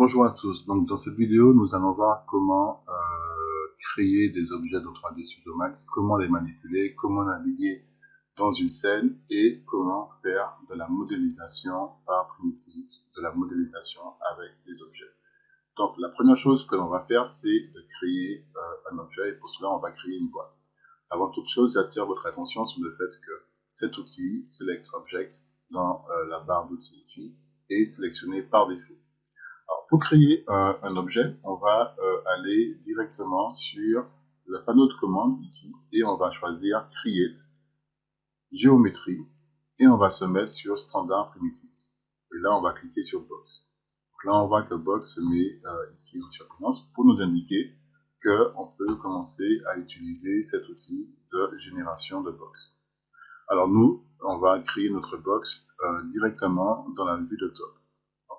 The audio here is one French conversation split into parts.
Bonjour à tous. Donc, dans cette vidéo, nous allons voir comment créer des objets dans 3D Studio Max, comment les manipuler, comment naviguer dans une scène et comment faire de la modélisation par primitive, de la modélisation avec des objets. Donc, la première chose que l'on va faire, c'est de créer un objet et pour cela, on va créer une boîte. Avant toute chose, j'attire votre attention sur le fait que cet outil, Select Object, dans la barre d'outils ici, est sélectionné par défaut. Alors, pour créer un objet, on va aller directement sur le panneau de commande ici et on va choisir Create, Géométrie et on va se mettre sur Standard Primitives. Et là, on va cliquer sur Box. Donc là, on voit que Box se met ici en surbrillance pour nous indiquer qu'on peut commencer à utiliser cet outil de génération de box. Alors nous, on va créer notre box directement dans la vue de top.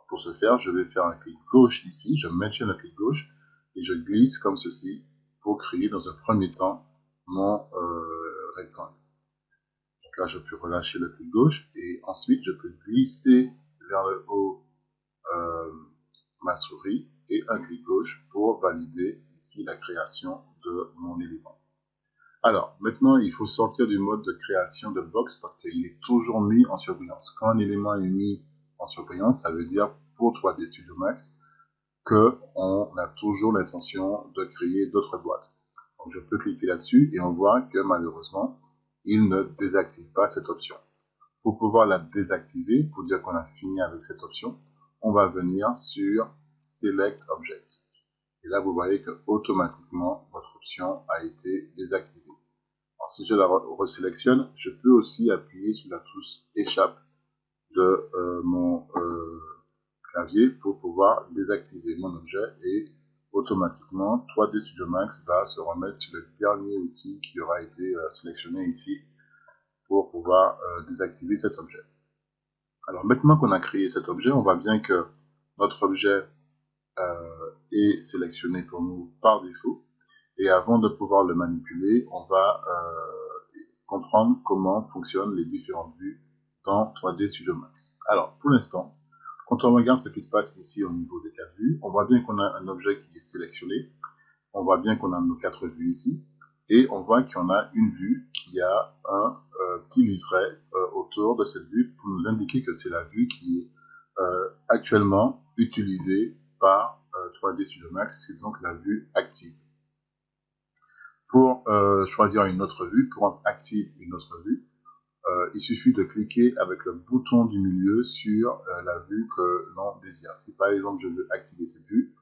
Pour ce faire, je vais faire un clic gauche ici, je maintiens le clic gauche et je glisse comme ceci pour créer dans un premier temps mon rectangle. Donc là, je peux relâcher le clic gauche et ensuite je peux glisser vers le haut ma souris et un clic gauche pour valider ici la création de mon élément. Alors, maintenant, il faut sortir du mode de création de box parce qu'il est toujours mis en surbrillance. Quand un élément est mis en surbrillance, ça veut dire pour 3D Studio Max qu'on a toujours l'intention de créer d'autres boîtes. Donc, je peux cliquer là-dessus et on voit que malheureusement, il ne désactive pas cette option. Pour pouvoir la désactiver, pour dire qu'on a fini avec cette option, on va venir sur Select Object. Et là, vous voyez que automatiquement, votre option a été désactivée. Alors, si je la resélectionne, je peux aussi appuyer sur la touche Échappe de mon clavier pour pouvoir désactiver mon objet et automatiquement 3D Studio Max va se remettre sur le dernier outil qui aura été sélectionné ici pour pouvoir désactiver cet objet. Alors maintenant qu'on a créé cet objet, on voit bien que notre objet est sélectionné pour nous par défaut. Et avant de pouvoir le manipuler, on va comprendre comment fonctionnent les différentes vues dans 3D Studio Max. Alors, pour l'instant, quand on regarde ce qui se passe ici au niveau des 4 vues, on voit bien qu'on a un objet qui est sélectionné, on voit bien qu'on a nos 4 vues ici, et on voit qu'on a une vue qui a un petit liseré autour de cette vue pour nous indiquer que c'est la vue qui est actuellement utilisée par 3D Studio Max, c'est donc la vue active. Pour choisir une autre vue, pour activer une autre vue, il suffit de cliquer avec le bouton du milieu sur la vue que l'on désire. Si par exemple je veux activer cette vue,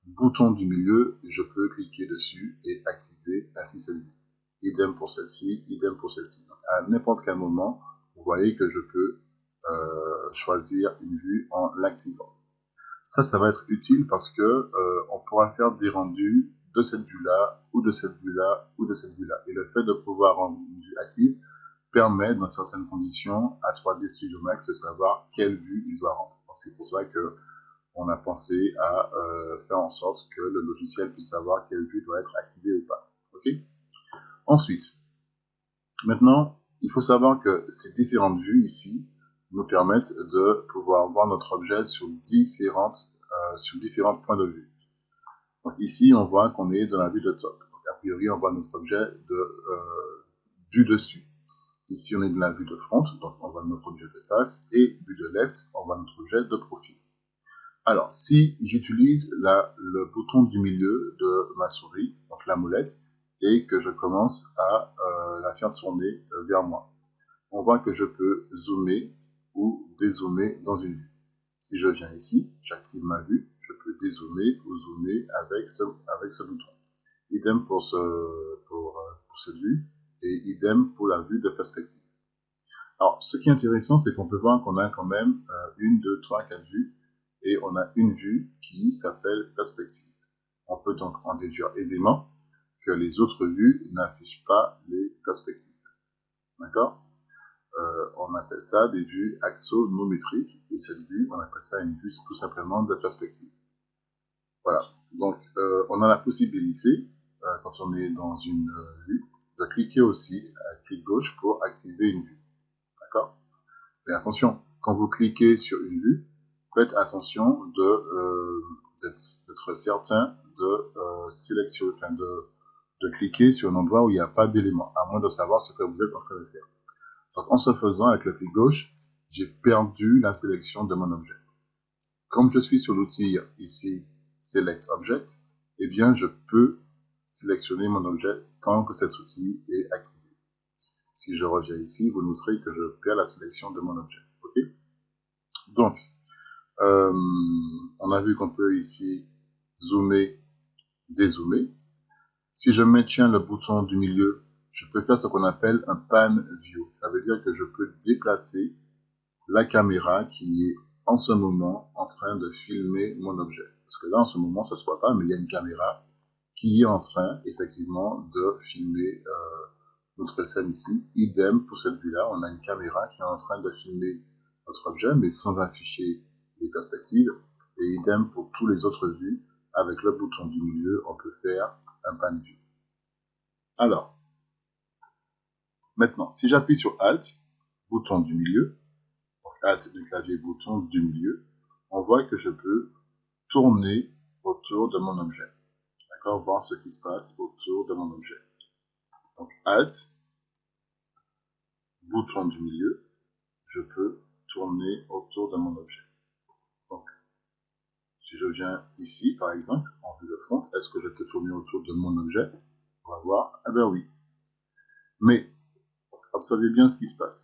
bouton du milieu, je peux cliquer dessus et activer ainsi cette vue. Idem pour celle-ci, idem pour celle-ci. À n'importe quel moment, vous voyez que je peux choisir une vue en l'activant. Ça va être utile parce que on pourra faire des rendus de cette vue-là, ou de cette vue-là, ou de cette vue-là. Et le fait de pouvoir rendre une vue active permet, dans certaines conditions, à 3D Studio Max de savoir quelle vue il doit rendre. C'est pour ça que on a pensé à faire en sorte que le logiciel puisse savoir quelle vue doit être activée ou pas. Okay. Ensuite, maintenant, il faut savoir que ces différentes vues ici nous permettent de pouvoir voir notre objet sur différents points de vue. Donc ici, on voit qu'on est dans la vue de top. Donc, a priori, on voit notre objet du dessus. Ici, on est dans la vue de front, donc on voit notre objet de face, et vue de left, on voit notre objet de profil. Alors, si j'utilise le bouton du milieu de ma souris, donc la molette, et que je commence à la faire tourner vers moi, on voit que je peux zoomer ou dézoomer dans une vue. Si je viens ici, j'active ma vue, je peux dézoomer ou zoomer avec ce bouton. Idem pour cette vue, et idem pour la vue de perspective. Alors, ce qui est intéressant, c'est qu'on peut voir qu'on a quand même 1, 2, 3, 4 vues, et on a une vue qui s'appelle perspective. On peut donc en déduire aisément que les autres vues n'affichent pas les perspectives. D'accord? On appelle ça des vues axonométriques, et cette vue, on appelle ça une vue tout simplement de perspective. Voilà. Donc, on a la possibilité, quand on est dans une vue, de cliquer aussi à clic gauche pour activer une vue. D'accord? Mais attention, quand vous cliquez sur une vue, faites attention de d'être certain de sélectionner, enfin de cliquer sur un endroit où il n'y a pas d'éléments, à moins de savoir ce que vous êtes en train de faire. Donc en ce faisant, avec le clic gauche, j'ai perdu la sélection de mon objet. Comme je suis sur l'outil ici, Select Object, eh bien je peux sélectionner mon objet tant que cet outil est activé. Si je reviens ici, vous noterez que je perds la sélection de mon objet. Okay. Donc, on a vu qu'on peut ici zoomer, dézoomer. Si je maintiens le bouton du milieu, je peux faire ce qu'on appelle un pan view. Ça veut dire que je peux déplacer la caméra qui est en ce moment en train de filmer mon objet. Parce que là, en ce moment, ça ne se voit pas, mais il y a une caméra qui est en train, effectivement, de filmer notre scène ici. Idem pour cette vue-là, on a une caméra qui est en train de filmer notre objet, mais sans afficher les perspectives. Et idem pour tous les autres vues. Avec le bouton du milieu, on peut faire un pan view. Alors, maintenant, si j'appuie sur Alt, bouton du milieu, Alt du clavier, bouton du milieu, on voit que je peux tourner autour de mon objet. D'accord, voir ce qui se passe autour de mon objet. Donc Alt, bouton du milieu, je peux tourner autour de mon objet. Donc, si je viens ici, par exemple, en vue de front, est-ce que je peux tourner autour de mon objet? On va voir. Eh bien oui. Mais, observez bien ce qui se passe.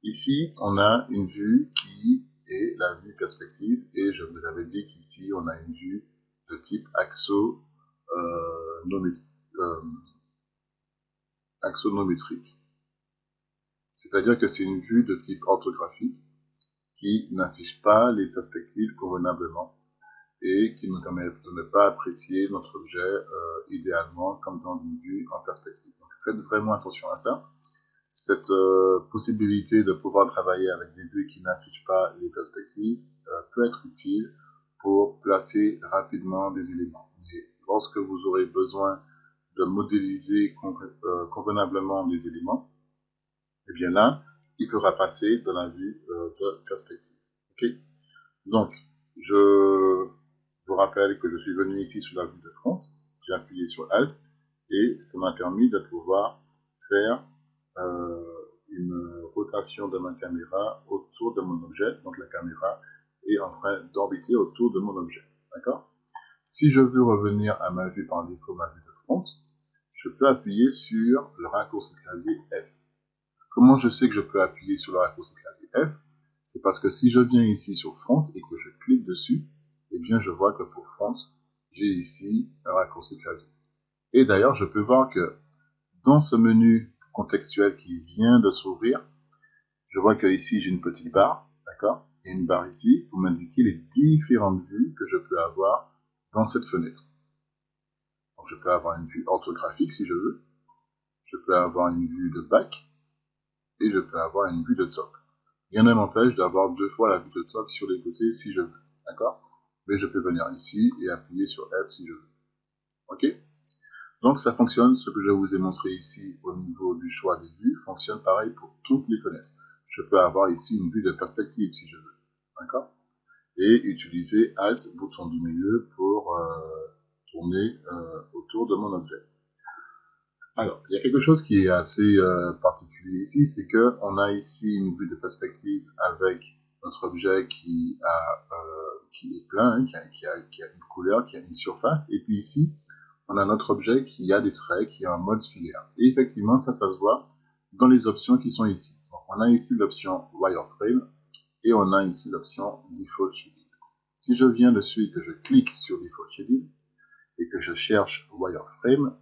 Ici, on a une vue qui est la vue perspective, et je vous avais dit qu'ici, on a une vue de type axonométrique. C'est-à-dire que c'est une vue de type orthographique qui n'affiche pas les perspectives convenablement et qui nous permet de ne pas apprécier notre objet idéalement comme dans une vue en perspective. Donc faites vraiment attention à ça. Cette possibilité de pouvoir travailler avec des vues qui n'affichent pas les perspectives peut être utile pour placer rapidement des éléments. Et lorsque vous aurez besoin de modéliser convenablement des éléments, et bien là, il faudra passer dans la vue de perspective. Okay. Donc, je vous rappelle que je suis venu ici sur la vue de front, j'ai appuyé sur Alt, et ça m'a permis de pouvoir faire une rotation de ma caméra autour de mon objet. Donc la caméra est en train d'orbiter autour de mon objet. D'accord? Si je veux revenir à ma vue par défaut, ma vue de front, je peux appuyer sur le raccourci clavier F. Comment je sais que je peux appuyer sur le raccourci clavier F? C'est parce que si je viens ici sur Front et que je clique dessus, eh bien je vois que pour Front, j'ai ici un raccourci clavier. Et d'ailleurs, je peux voir que dans ce menu contextuel qui vient de s'ouvrir, je vois que ici j'ai une petite barre, d'accord? Et une barre ici pour m'indiquer les différentes vues que je peux avoir dans cette fenêtre. Donc je peux avoir une vue orthographique si je veux, je peux avoir une vue de back, et je peux avoir une vue de top. Rien ne m'empêche d'avoir deux fois la vue de top sur les côtés si je veux, d'accord? Mais je peux venir ici et appuyer sur F si je veux. Ok? Donc ça fonctionne, ce que je vous ai montré ici au niveau du choix des vues, fonctionne pareil pour toutes les fenêtres. Je peux avoir ici une vue de perspective si je veux, d'accord? Et utiliser Alt, bouton du milieu, pour tourner autour de mon objet. Alors, il y a quelque chose qui est assez particulier ici, c'est que on a ici une vue de perspective avec notre objet qui est plein, hein, qui a une couleur, qui a une surface, et puis ici, on a notre objet qui a des traits, qui est en mode filaire. Et effectivement, ça se voit dans les options qui sont ici. Donc, on a ici l'option Wireframe, et on a ici l'option Default Shading. Si je viens dessus et que je clique sur Default Shading, et que je cherche Wireframe,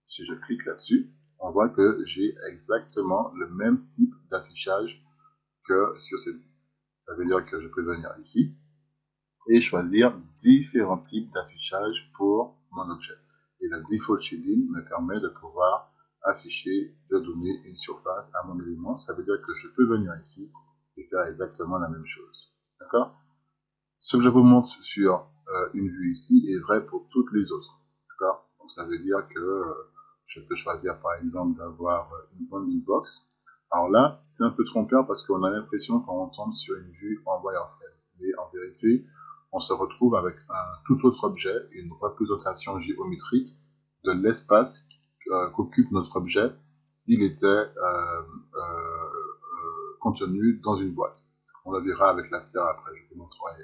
si je clique là-dessus, on voit que j'ai exactement le même type d'affichage que sur cette vue. Ça veut dire que je peux venir ici et choisir différents types d'affichage pour mon objet. Et le Default Shading me permet de pouvoir afficher, de donner une surface à mon élément. Ça veut dire que je peux venir ici et faire exactement la même chose. D'accord? Ce que je vous montre sur une vue ici est vrai pour toutes les autres. D'accord? Donc ça veut dire que je peux choisir par exemple d'avoir une bounding box. Alors là, c'est un peu trompeur parce qu'on a l'impression qu'on tombe sur une vue en wireframe. Mais en vérité, on se retrouve avec un tout autre objet, une représentation géométrique de l'espace qu'occupe notre objet s'il était contenu dans une boîte. On le verra avec l'aster après, je vous montrerai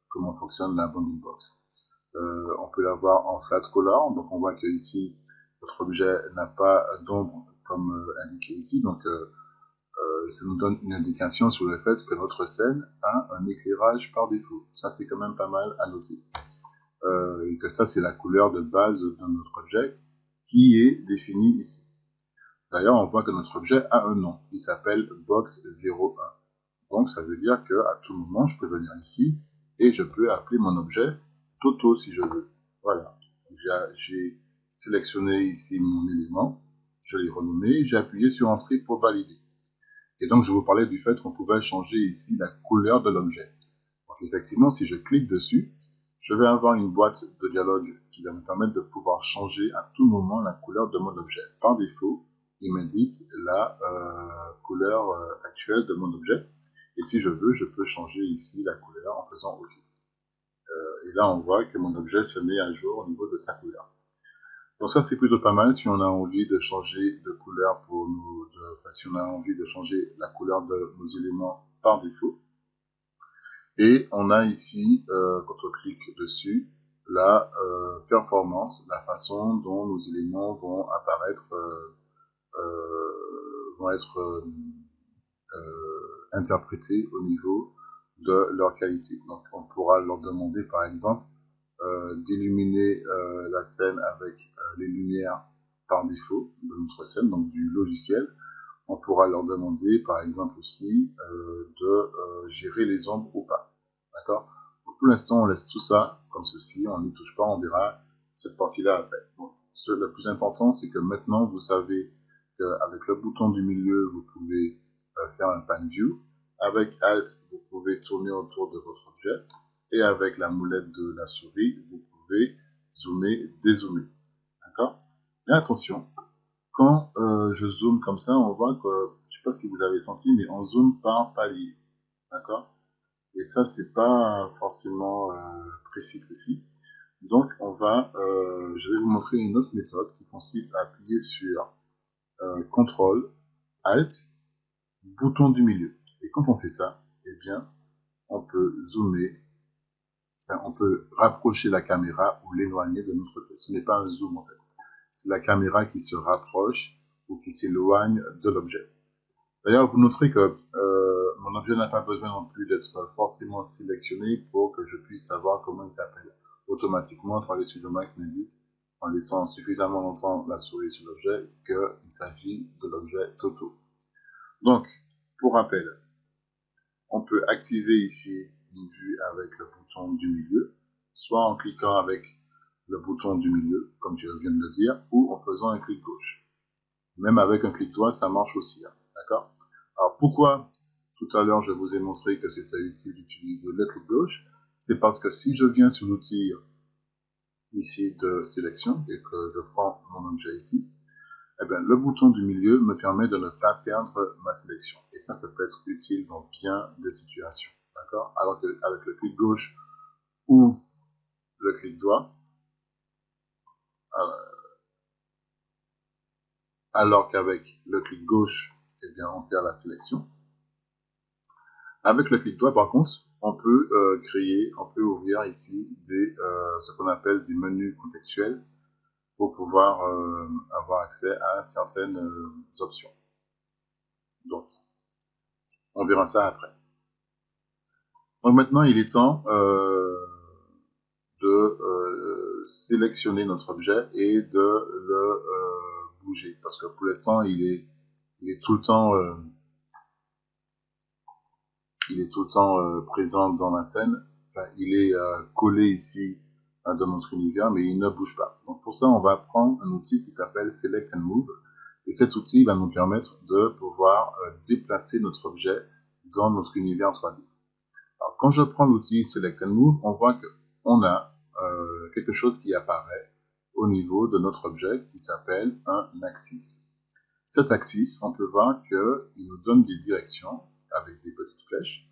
comment fonctionne la bounding box. On peut l'avoir en flat color, donc on voit que ici notre objet n'a pas d'ombre comme indiqué ici, donc ça nous donne une indication sur le fait que notre scène a un éclairage par défaut. Ça c'est quand même pas mal à noter. Et que ça c'est la couleur de base de notre objet qui est définie ici. D'ailleurs on voit que notre objet a un nom, il s'appelle box01. Donc ça veut dire qu'à tout moment je peux venir ici et je peux appeler mon objet Toto si je veux. Voilà, j'ai sélectionné ici mon élément, je l'ai renommé, j'ai appuyé sur Entrée pour valider. Et donc je vous parlais du fait qu'on pouvait changer ici la couleur de l'objet. Donc effectivement, si je clique dessus, je vais avoir une boîte de dialogue qui va me permettre de pouvoir changer à tout moment la couleur de mon objet. Par défaut, il m'indique la couleur actuelle de mon objet. Et si je veux, je peux changer ici la couleur en faisant OK. Et là, on voit que mon objet se met à jour au niveau de sa couleur. Donc ça, c'est plutôt pas mal si on a envie de changer de couleur pour nous, si on a envie de changer la couleur de nos éléments par défaut. Et on a ici, quand on clique dessus, la performance, la façon dont nos éléments vont apparaître, vont être interprétés au niveau de leur qualité. Donc on pourra leur demander par exemple d'illuminer la scène avec les lumières par défaut de notre scène, donc du logiciel. On pourra leur demander par exemple aussi de gérer les ombres ou pas. D'accord? Pour l'instant, on laisse tout ça comme ceci, on n'y touche pas, on verra cette partie-là après. Donc, le plus important, c'est que maintenant, vous savez qu'avec le bouton du milieu, vous pouvez faire un pan view. Avec Alt, vous pouvez tourner autour de votre objet. Et avec la molette de la souris, vous pouvez zoomer, dézoomer. D'accord? Mais attention, quand je zoome comme ça, on voit que, je ne sais pas si vous avez senti, mais on zoome par palier. D'accord? Et ça, c'est pas forcément précis. Donc, je vais vous montrer une autre méthode qui consiste à appuyer sur CTRL, ALT, bouton du milieu. Et quand on fait ça, eh bien, on peut zoomer, on peut rapprocher la caméra ou l'éloigner de notre pièce. Ce n'est pas un zoom en fait. C'est la caméra qui se rapproche ou qui s'éloigne de l'objet. D'ailleurs, vous noterez que mon objet n'a pas besoin non plus d'être forcément sélectionné pour que je puisse savoir comment il s'appelle. Automatiquement, 3D Studio Max m'indique, en laissant suffisamment longtemps la souris sur l'objet, qu'il s'agit de l'objet Toto. Donc, pour rappel, on peut activer ici une vue avec le bouton du milieu, soit en cliquant avec le bouton du milieu, comme je viens de le dire, ou en faisant un clic gauche. Même avec un clic droit, ça marche aussi. Hein, d'accord? Alors pourquoi tout à l'heure je vous ai montré que c'était utile d'utiliser le clic gauche? C'est parce que si je viens sur l'outil ici de sélection et que je prends mon objet ici, eh bien, le bouton du milieu me permet de ne pas perdre ma sélection. Et ça peut être utile dans bien des situations. D'accord? Alors qu'avec le clic gauche ou le clic droit, alors qu'avec le clic gauche, eh bien, on perd la sélection. Avec le clic droit, par contre, on peut on peut ouvrir ici ce qu'on appelle des menus contextuels pour pouvoir avoir accès à certaines options. Donc, on verra ça après. Donc maintenant, il est temps de sélectionner notre objet et de le bouger. Parce que pour l'instant, il est tout le temps présent dans la scène. Enfin, il est collé ici de notre univers, mais il ne bouge pas. Donc pour ça, on va prendre un outil qui s'appelle Select and Move. Et cet outil va nous permettre de pouvoir déplacer notre objet dans notre univers 3D. Alors quand je prends l'outil Select and Move, on voit qu'on a quelque chose qui apparaît au niveau de notre objet qui s'appelle un axis. Cet axis, on peut voir qu'il nous donne des directions avec des petites flèches.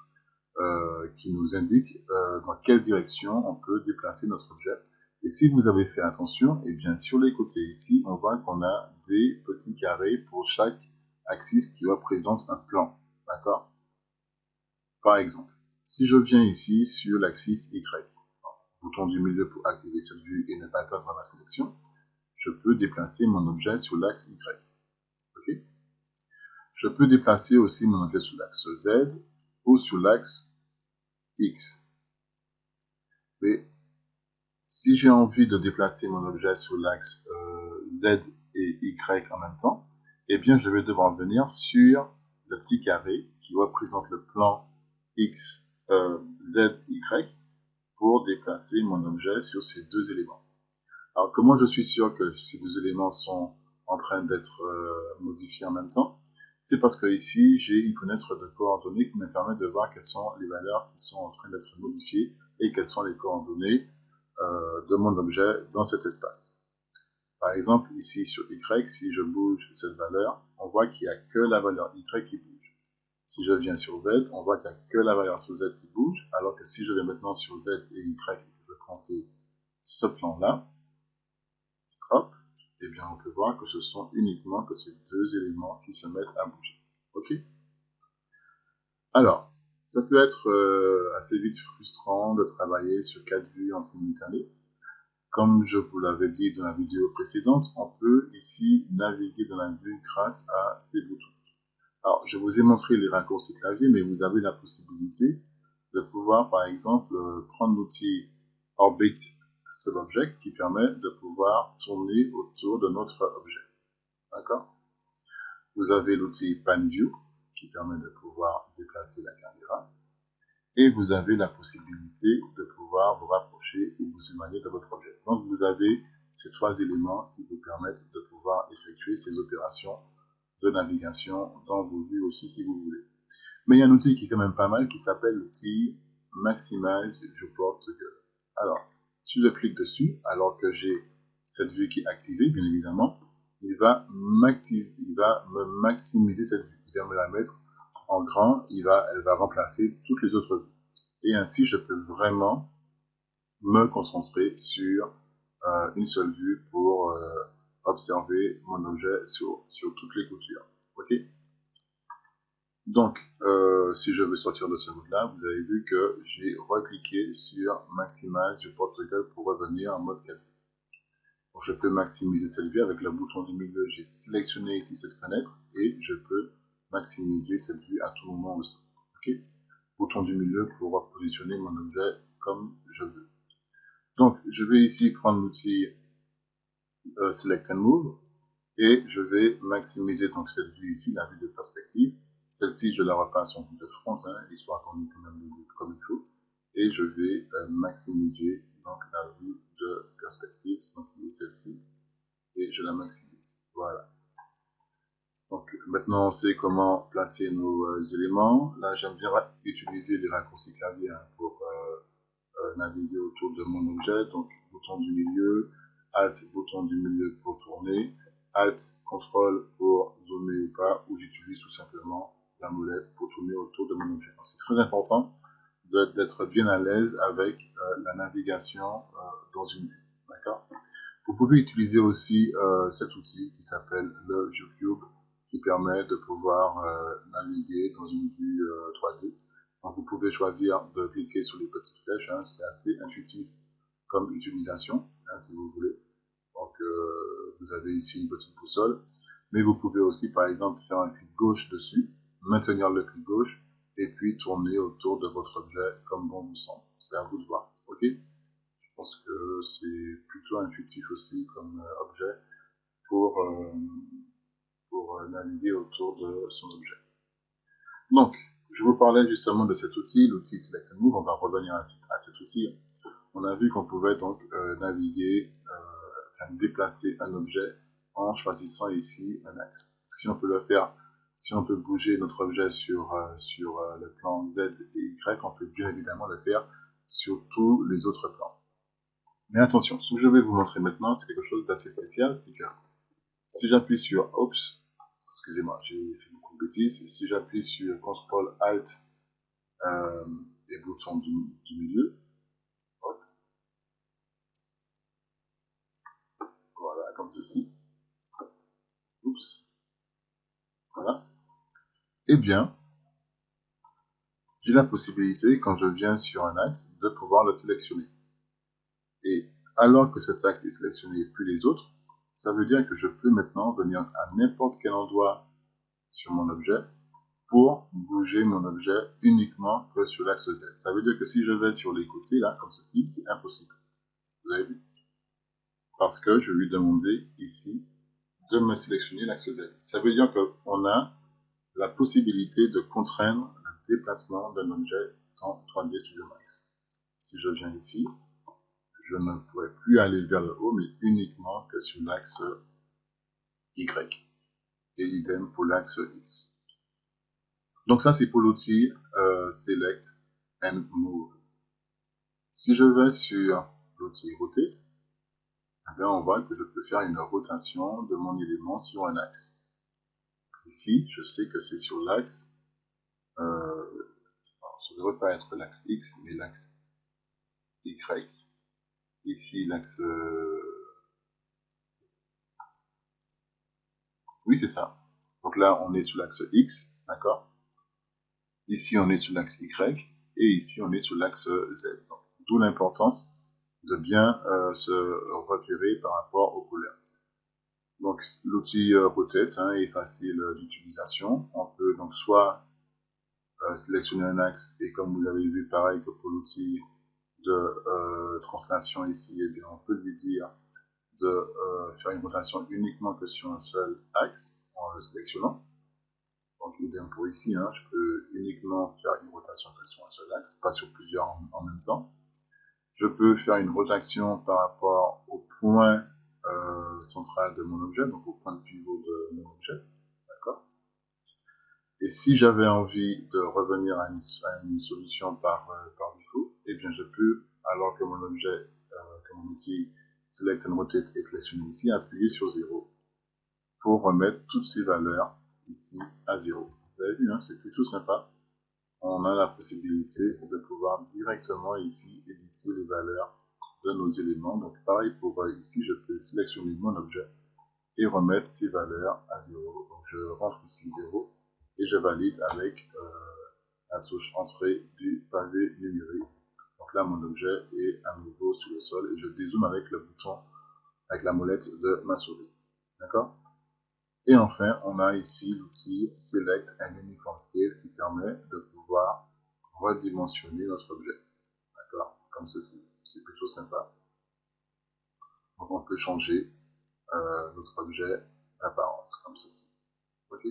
qui nous indique dans quelle direction on peut déplacer notre objet. Et si vous avez fait attention, et bien sur les côtés ici, on voit qu'on a des petits carrés pour chaque axis qui représente un plan. D'accord? Par exemple, si je viens ici sur l'axis Y, bouton du milieu pour activer cette vue et ne pas perdre ma sélection, je peux déplacer mon objet sur l'axe Y. Okay? Je peux déplacer aussi mon objet sur l'axe Z ou sur l'axe X. Mais si j'ai envie de déplacer mon objet sur l'axe Z et Y en même temps, eh bien je vais devoir venir sur le petit carré qui représente le plan X, Z, Y pour déplacer mon objet sur ces deux éléments. Alors comment je suis sûr que ces deux éléments sont en train d'être modifiés en même temps? C'est parce que ici j'ai une fenêtre de coordonnées qui me permet de voir quelles sont les valeurs qui sont en train d'être modifiées et quelles sont les coordonnées de mon objet dans cet espace. Par exemple, ici sur Y, si je bouge cette valeur, on voit qu'il n'y a que la valeur Y qui bouge. Si je viens sur Z, on voit qu'il n'y a que la valeur sur Z qui bouge, alors que si je vais maintenant sur Z et Y et que je prends ce plan-là, hop, eh bien on peut voir que ce sont uniquement que ces deux éléments qui se mettent à bouger. Ok? Alors, ça peut être assez vite frustrant de travailler sur 4 vues en simultané. Comme je vous l'avais dit dans la vidéo précédente, on peut ici naviguer dans la vue grâce à ces boutons. Alors, je vous ai montré les raccourcis clavier, mais vous avez la possibilité de pouvoir, par exemple, prendre l'outil Orbit Subobject qui permet de pouvoir tourner autour de notre objet. D'accord? Vous avez l'outil Pan View qui permet de pouvoir déplacer la caméra. Et vous avez la possibilité de pouvoir vous rapprocher ou vous éloigner de votre objet. Donc vous avez ces trois éléments qui vous permettent de pouvoir effectuer ces opérations de navigation dans vos vues aussi si vous voulez. Mais il y a un outil qui est quand même pas mal qui s'appelle l'outil Maximize Viewport Toggle. Alors, si je clique dessus, alors que j'ai cette vue qui est activée, bien évidemment, il va me maximiser cette vue. Il va me la mettre en grand, elle va remplacer toutes les autres vues. Et ainsi, je peux vraiment me concentrer sur une seule vue pour observer mon objet sur toutes les coutures. Ok? Donc, si je veux sortir de ce mode-là, vous avez vu que j'ai recliqué sur Maximize Viewport Toggle pour revenir en mode 4. Donc, je peux maximiser cette vue avec le bouton du milieu. J'ai sélectionné ici cette fenêtre et je peux maximiser cette vue à tout moment aussi. Ok? Bouton du milieu pour repositionner mon objet comme je veux. Donc, je vais ici prendre l'outil Select and Move et je vais maximiser donc cette vue ici, la vue de perspective. Celle-ci, je la repasse en vue de front, histoire qu'on ait quand même le goût comme il faut. Et je vais maximiser donc la vue de perspective, donc celle-ci, et je la maximise. Voilà. Donc maintenant, on sait comment placer nos éléments. Là, j'aime bien utiliser les raccourcis clavier pour naviguer autour de mon objet. Donc, bouton du milieu, Alt, bouton du milieu pour tourner, Alt, contrôle pour zoomer ou pas, ou j'utilise tout simplement la molette pour tourner autour de mon objet. C'est très important d'être bien à l'aise avec la navigation dans une vue. D'accord? Vous pouvez utiliser aussi cet outil qui s'appelle le ViewCube, qui permet de pouvoir naviguer dans une vue 3D. Donc vous pouvez choisir de cliquer sur les petites flèches, c'est assez intuitif comme utilisation, si vous voulez. Donc vous avez ici une petite boussole, mais vous pouvez aussi par exemple faire un clic gauche dessus, maintenir le clic gauche, et puis tourner autour de votre objet comme bon vous semble. C'est à vous de voir. Ok? Je pense que c'est plutôt intuitif aussi comme objet pour naviguer autour de son objet. Donc, je vous parlais justement de cet outil, l'outil Select and Move. On va revenir à cet outil. On a vu qu'on pouvait donc naviguer, déplacer un objet en choisissant ici un axe. Si on peut le faire, si on peut bouger notre objet sur le plan Z et Y, on peut bien évidemment le faire sur tous les autres plans. Mais attention, ce que je vais vous montrer maintenant, c'est quelque chose d'assez spécial, c'est que si j'appuie sur Oops, excusez-moi, j'ai fait beaucoup de bêtises, si j'appuie sur CTRL ALT les boutons du milieu. Hop. Voilà, comme ceci. Oups. Voilà. Eh bien, j'ai la possibilité, quand je viens sur un axe, de pouvoir le sélectionner. Et alors que cet axe est sélectionné et plus les autres, ça veut dire que je peux maintenant venir à n'importe quel endroit sur mon objet pour bouger mon objet uniquement que sur l'axe Z. Ça veut dire que si je vais sur les côtés, là, comme ceci, c'est impossible. Vous avez vu? Parce que je lui ai demandé ici de me sélectionner l'axe Z. Ça veut dire qu'on a la possibilité de contraindre le déplacement d'un objet dans 3D Studio Max. Si je viens ici, je ne pourrai plus aller vers le haut, mais uniquement que sur l'axe Y. Et idem pour l'axe X. Donc ça, c'est pour l'outil Select and Move. Si je vais sur l'outil Rotate, eh bien, on voit que je peux faire une rotation de mon élément sur un axe. Ici, je sais que c'est sur l'axe, ça ne devrait pas être l'axe X, mais l'axe Y. Ici, l'axe... Oui, c'est ça. Donc là, on est sur l'axe X, d'accord? Ici, on est sur l'axe Y, et ici, on est sur l'axe Z. D'où l'importance de bien se repérer par rapport aux couleurs. Donc, l'outil Rotate est facile d'utilisation. On peut donc soit sélectionner un axe, et comme vous avez vu, pareil que pour l'outil de translation ici, eh bien, on peut lui dire de faire une rotation uniquement que sur un seul axe en le sélectionnant. Donc, idem pour ici, je peux uniquement faire une rotation que sur un seul axe, pas sur plusieurs en même temps. Je peux faire une rotation par rapport au point central de mon objet, donc au point de pivot de mon objet. D'accord. Et si j'avais envie de revenir à une solution par défaut, eh bien je peux, alors que mon objet, que mon outil Select and Rotate est sélectionné ici, appuyer sur 0 pour remettre toutes ces valeurs ici à 0. Vous avez vu, c'est plutôt sympa. On a la possibilité de pouvoir directement ici éditer les valeurs de nos éléments. Donc pareil pour ici, je peux sélectionner mon objet et remettre ces valeurs à 0. Donc je rentre ici 0 et je valide avec la touche entrée du pavé numérique. Donc là, mon objet est à nouveau sur le sol et je dézoome avec le bouton, avec la molette de ma souris. D'accord? Et enfin, on a ici l'outil Select and Uniform Scale qui permet de pouvoir redimensionner notre objet. D'accord? Comme ceci. C'est plutôt sympa. Donc on peut changer notre objet d'apparence, comme ceci. Ok?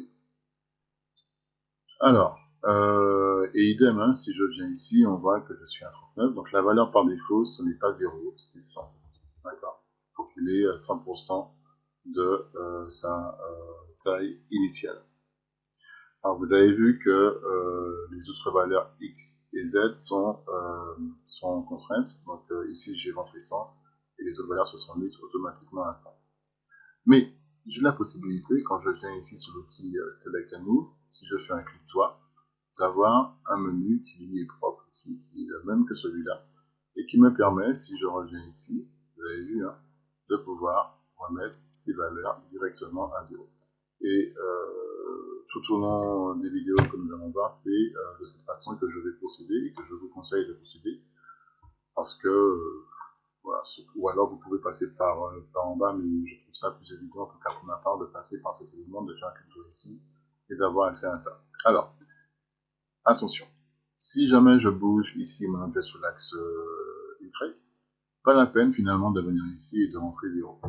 Alors, et idem, si je viens ici, on voit que je suis à 39. Donc la valeur par défaut, ce n'est pas 0, c'est 100. D'accord? Il faut qu'il ait 100% de sa taille initiale. Alors vous avez vu que les autres valeurs X et Z sont contraintes. Donc ici j'ai rentré 100 et les autres valeurs se sont mises automatiquement à 100. Mais j'ai la possibilité, quand je viens ici sur l'outil Select and Move, si je fais un clic droit, d'avoir un menu qui lui est propre ici, qui est le même que celui-là, et qui me permet, si je reviens ici, vous avez vu, de pouvoir remettre ces valeurs directement à 0. Et tout au long des vidéos que nous allons voir, c'est de cette façon que je vais procéder et que je vous conseille de procéder, parce que voilà, ou alors vous pouvez passer par en bas, mais je trouve ça plus évident, en tout cas pour ma part, de passer par cet élément, de faire un clic ici et d'avoir accès à ça. Alors, attention, si jamais je bouge ici mon objet sur l'axe Y, pas la peine finalement de venir ici et de rentrer 0.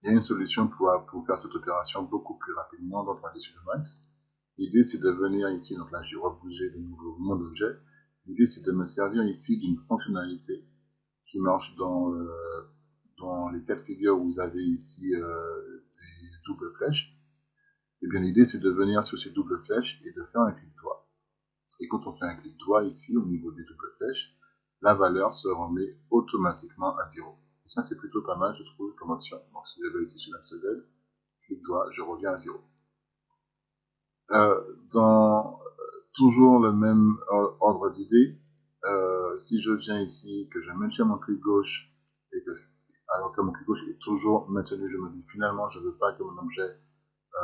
Il y a une solution pour faire cette opération beaucoup plus rapidement dans 3D Studio Max. L'idée c'est de venir ici, donc là j'ai rebougé de nouveau mon objet. L'idée c'est de me servir ici d'une fonctionnalité qui marche dans les cas de figure où vous avez ici des doubles flèches. Et bien l'idée c'est de venir sur ces doubles flèches et de faire un clic droit. Et quand on fait un clic droit ici au niveau des doubles flèches, la valeur se remet automatiquement à 0. Et ça c'est plutôt pas mal je trouve comme option. Donc si je vais ici sur l'axe Z, clic droit, je reviens à 0. toujours le même ordre d'idée. Si je viens ici, que je maintiens mon clic gauche, et que, alors que mon clic gauche est toujours maintenu, je me dis finalement je ne veux pas que mon objet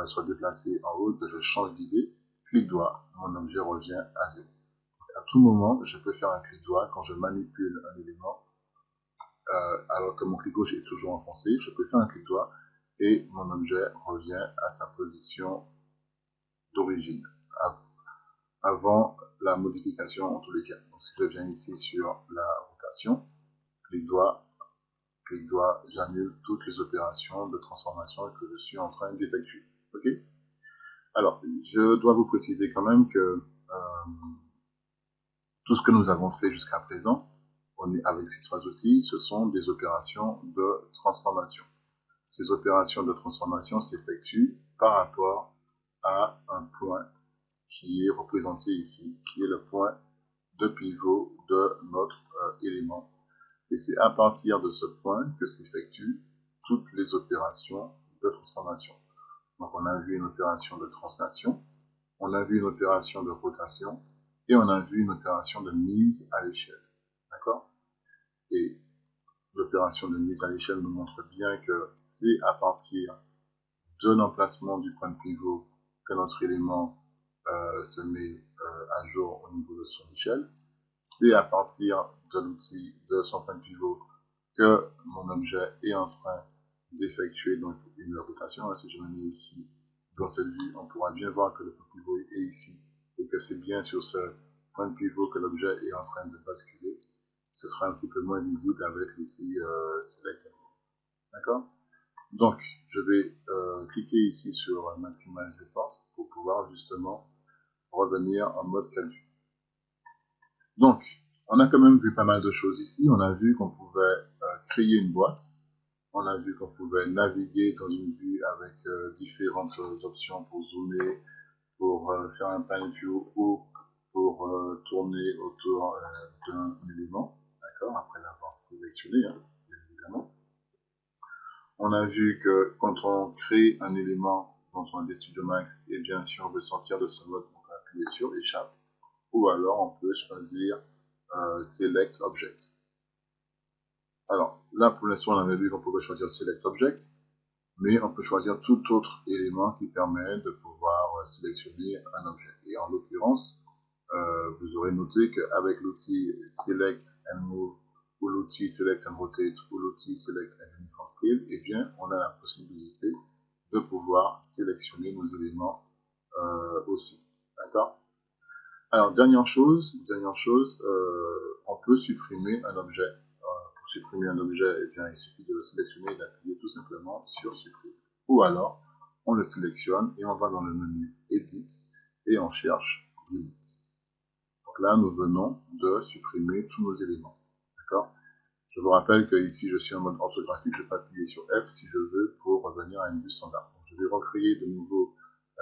soit déplacé en haut, que je change d'idée, clic droit, mon objet revient à 0. À tout moment, je peux faire un clic droit quand je manipule un élément, alors que mon clic gauche est toujours enfoncé, je peux faire un clic droit et mon objet revient à sa position d'origine, avant la modification en tous les cas. Donc si je viens ici sur la rotation, clic droit, j'annule toutes les opérations de transformation que je suis en train d'effectuer. Ok. Alors, je dois vous préciser quand même que tout ce que nous avons fait jusqu'à présent, avec ces trois outils, ce sont des opérations de transformation. Ces opérations de transformation s'effectuent par rapport à un point qui est représenté ici, qui est le point de pivot de notre élément. Et c'est à partir de ce point que s'effectuent toutes les opérations de transformation. Donc on a vu une opération de translation, on a vu une opération de rotation, et on a vu une opération de mise à l'échelle. D'accord? Et l'opération de mise à l'échelle nous montre bien que c'est à partir de l'emplacement du point de pivot que notre élément se met à jour au niveau de son échelle. C'est à partir de l'outil de son point de pivot que mon objet est en train d'effectuer donc une rotation. Si je me mets ici dans cette vue, on pourra bien voir que le point de pivot est ici et que c'est bien sur ce point de pivot que l'objet est en train de basculer. Ce sera un petit peu moins visible avec l'outil Select. D'accord? Donc, je vais cliquer ici sur Maximize Report pour pouvoir justement revenir en mode calcul. Donc, on a quand même vu pas mal de choses ici. On a vu qu'on pouvait créer une boîte. On a vu qu'on pouvait naviguer dans une vue avec différentes options pour zoomer, pour faire un panel view ou pour tourner autour d'un élément. D'accord? Après l'avoir sélectionné, hein, bien évidemment. On a vu que quand on crée un élément dans un Studio Max, et bien si on veut sortir de ce mode, on peut appuyer sur Échappe, ou alors on peut choisir Select Object. Alors là, pour l'instant, on avait vu qu'on pouvait choisir Select Object, mais on peut choisir tout autre élément qui permet de pouvoir sélectionner un objet. Et en l'occurrence, vous aurez noté qu'avec l'outil Select and Move, ou l'outil Select and Rotate, ou l'outil Select and Uniform Scale, eh bien, on a la possibilité de pouvoir sélectionner nos éléments aussi. D'accord? Alors, dernière chose, on peut supprimer un objet. Pour supprimer un objet, eh bien, il suffit de le sélectionner et d'appuyer tout simplement sur Supprimer. Ou alors, on le sélectionne et on va dans le menu Edit et on cherche Delete. Donc là, nous venons de supprimer tous nos éléments. D'accord? Je vous rappelle que ici, je suis en mode orthographique, je peux appuyer sur F si je veux pour revenir à une vue standard. Donc, je vais recréer de nouveau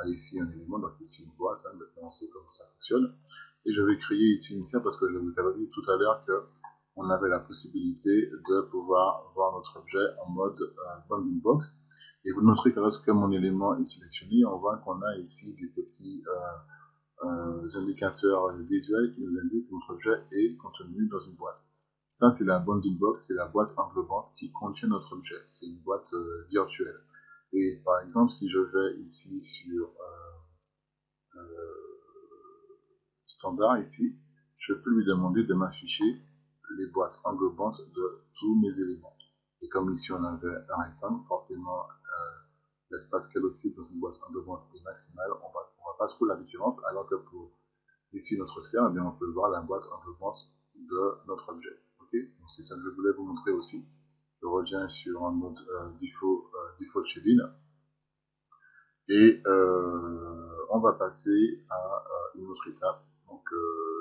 ici un élément, donc ici une boîte, hein, maintenant on sait comment ça fonctionne. Et je vais créer ici une sphère parce que je vous avais dit tout à l'heure qu'on avait la possibilité de pouvoir voir notre objet en mode bounding box. Et vous noterez que lorsque mon élément est sélectionné, on voit qu'on a ici des petits indicateurs visuels qui nous indiquent que notre objet est contenu dans une boîte. Ça, c'est la bounding box, c'est la boîte englobante qui contient notre objet. C'est une boîte virtuelle. Et par exemple, si je vais ici sur standard ici, je peux lui demander de m'afficher les boîtes englobantes de tous mes éléments. Et comme ici on avait un rectangle, forcément l'espace qu'elle occupe dans une boîte englobante est maximal, on va pas trouver la différence, alors que pour ici notre sphère, eh bien, on peut voir la boîte englobante de notre objet. Okay, donc c'est ça que je voulais vous montrer aussi. Je reviens sur un mode default shading et on va passer à une autre étape. Donc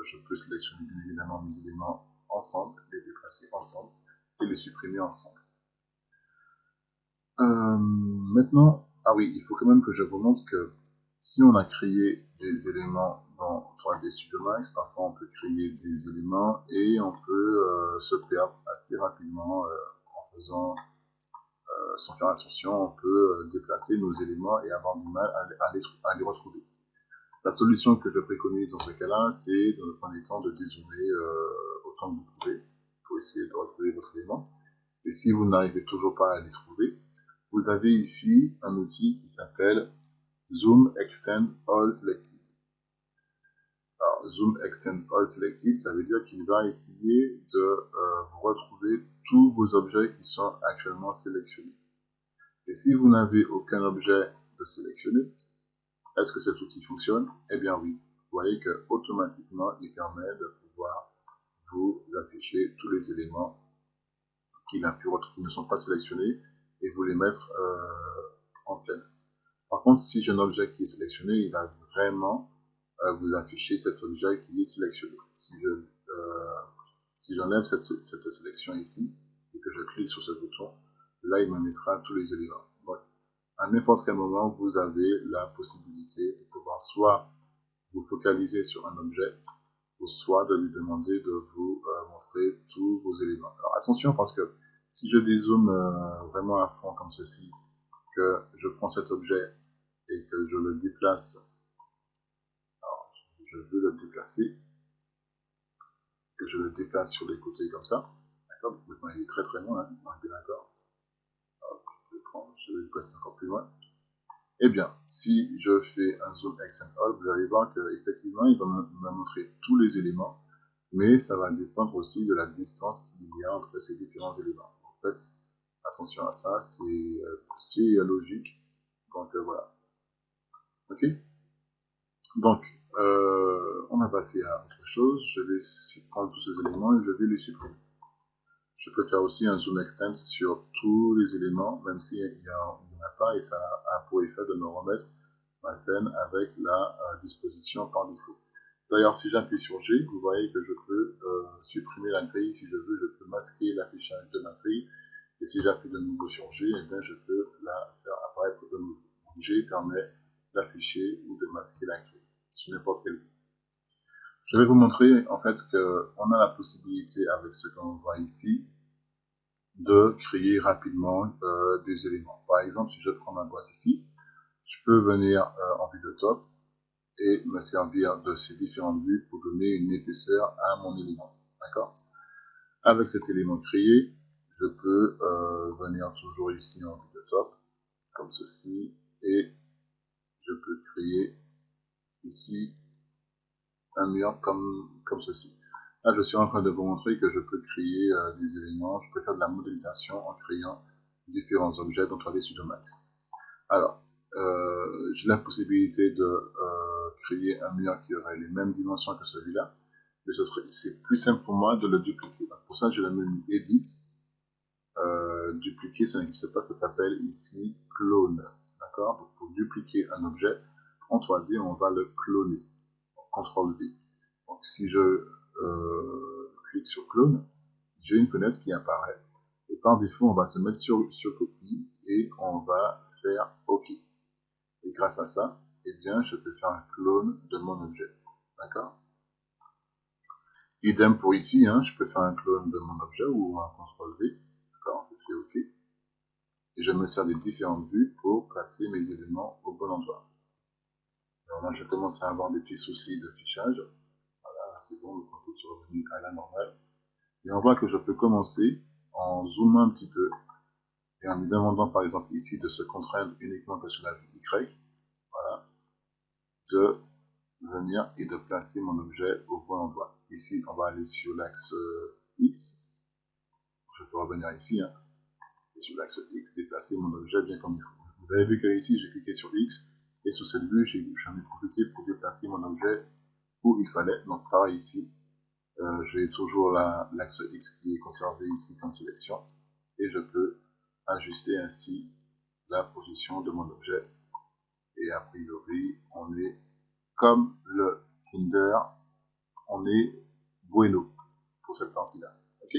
je peux sélectionner bien évidemment mes éléments ensemble, les déplacer ensemble et les supprimer ensemble. Maintenant, ah oui, il faut quand même que je vous montre que si on a créé des éléments dans 3D Studio Max, parfois on peut créer des éléments et on peut se perdre assez rapidement en faisant, sans faire attention, on peut déplacer nos éléments et avoir du mal à les retrouver. La solution que je préconise dans ce cas-là, c'est dans le premier temps de dézoomer autant que vous pouvez pour essayer de retrouver votre élément. Et si vous n'arrivez toujours pas à les trouver, vous avez ici un outil qui s'appelle Zoom Extend All Selected. Alors, Zoom Extend All Selected, ça veut dire qu'il va essayer de vous retrouver tous vos objets qui sont actuellement sélectionnés. Et si vous n'avez aucun objet de sélectionné, est-ce que cet outil fonctionne? Eh bien oui. Vous voyez que automatiquement, il permet de pouvoir vous afficher tous les éléments qui ne sont pas sélectionnés et vous les mettre en scène. Par contre, si j'ai un objet qui est sélectionné, il va vraiment vous afficher cet objet qui est sélectionné. Si j'enlève cette sélection ici et que je clique sur ce bouton, là il me mettra tous les éléments. Donc, à n'importe quel moment, vous avez la possibilité de pouvoir soit vous focaliser sur un objet, ou soit de lui demander de vous montrer tous vos éléments. Alors attention, parce que si je dézoome vraiment à fond comme ceci, que je prends cet objet et que je le déplace, alors je veux le déplacer, que je le déplace sur les côtés comme ça, d'accord? Maintenant il est très très loin, hein, on est bien d'accord. Je vais le placer encore plus loin. Eh bien, si je fais un zoom extend all, vous allez voir qu'effectivement, il va me montrer tous les éléments, mais ça va dépendre aussi de la distance qu'il y a entre ces différents éléments. En fait, attention à ça, c'est logique. Donc voilà. Ok. Donc, on va passer à autre chose. Je vais prendre tous ces éléments et je vais les supprimer. Je peux faire aussi un zoom extend sur tous les éléments, même s'il n'y en a pas, et ça a pour effet de me remettre ma scène avec la disposition par défaut. D'ailleurs, si j'appuie sur G, vous voyez que je peux supprimer la grille. Si je veux, je peux masquer l'affichage de ma grille. Et si j'appuie de nouveau sur G, eh bien, je peux la faire apparaître de nouveau. Donc, G permet d'afficher ou de masquer la grille sur n'importe quel grille. Je vais vous montrer en fait qu'on a la possibilité, avec ce qu'on voit ici, de créer rapidement des éléments. Par exemple, si je prends ma boîte ici, je peux venir en vue de top et me servir de ces différentes vues pour donner une épaisseur à mon élément. D'accord? Avec cet élément créé, je peux venir toujours ici en vue de top, comme ceci, et je peux créer ici un mur comme ceci. Là, je suis en train de vous montrer que je peux créer des éléments, je peux faire de la modélisation en créant différents objets dans 3D Studio Max. Alors, j'ai la possibilité de créer un mur qui aurait les mêmes dimensions que celui-là, mais c'est plus simple pour moi de le dupliquer. Donc, pour ça, j'ai le menu Edit. Dupliquer, ça n'existe pas, ça s'appelle ici Clone. D'accord? Donc, pour dupliquer un objet en 3D, on va le cloner. CTRL V. Donc, si je clique sur Clone, j'ai une fenêtre qui apparaît. Et par défaut, on va se mettre sur copie et on va faire OK. Et grâce à ça, eh bien, je peux faire un clone de mon objet. D'accord? Idem pour ici, hein, je peux faire un clone de mon objet ou un CTRL V. D'accord? Je fais OK. Et je me sers des différentes vues pour placer mes éléments au bon endroit. Alors là, je commence à avoir des petits soucis de fichage. Voilà, c'est bon, le compte est revenu à la normale. Et on voit que je peux commencer en zoomant un petit peu et en lui demandant par exemple ici de se contraindre uniquement que sur la vue Y. Voilà. De venir et de placer mon objet au bon endroit. Ici, on va aller sur l'axe X. Je peux revenir ici, hein, et sur l'axe X, déplacer mon objet bien comme il faut. Vous avez vu que ici, j'ai cliqué sur X, et sur cette vue, j'en ai profité pour déplacer mon objet où il fallait. Donc, pareil ici, j'ai toujours l'axe X qui est conservé ici comme sélection, et je peux ajuster ainsi la position de mon objet. Et a priori, on est comme le Kinder, on est bueno pour cette partie-là. Ok.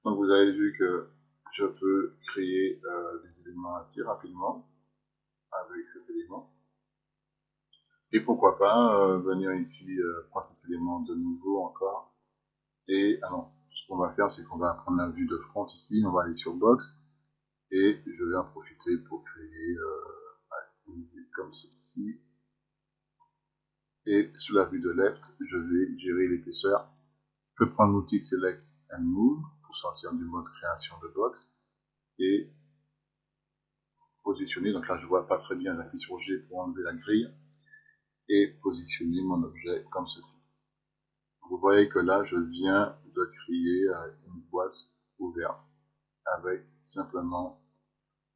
Donc vous avez vu que je peux créer des éléments assez rapidement avec ces éléments. Et pourquoi pas venir ici prendre cet élément de nouveau encore. Et alors, ce qu'on va faire, c'est qu'on va prendre la vue de front ici, on va aller sur Box et je vais en profiter pour créer une vue comme ceci. Et sur la vue de left, je vais gérer l'épaisseur. Je peux prendre l'outil Select and Move pour sortir du mode création de box et positionner. Donc là, je ne vois pas très bien, j'appuie sur G pour enlever la grille et positionner mon objet comme ceci. Vous voyez que là, je viens de créer une boîte ouverte avec simplement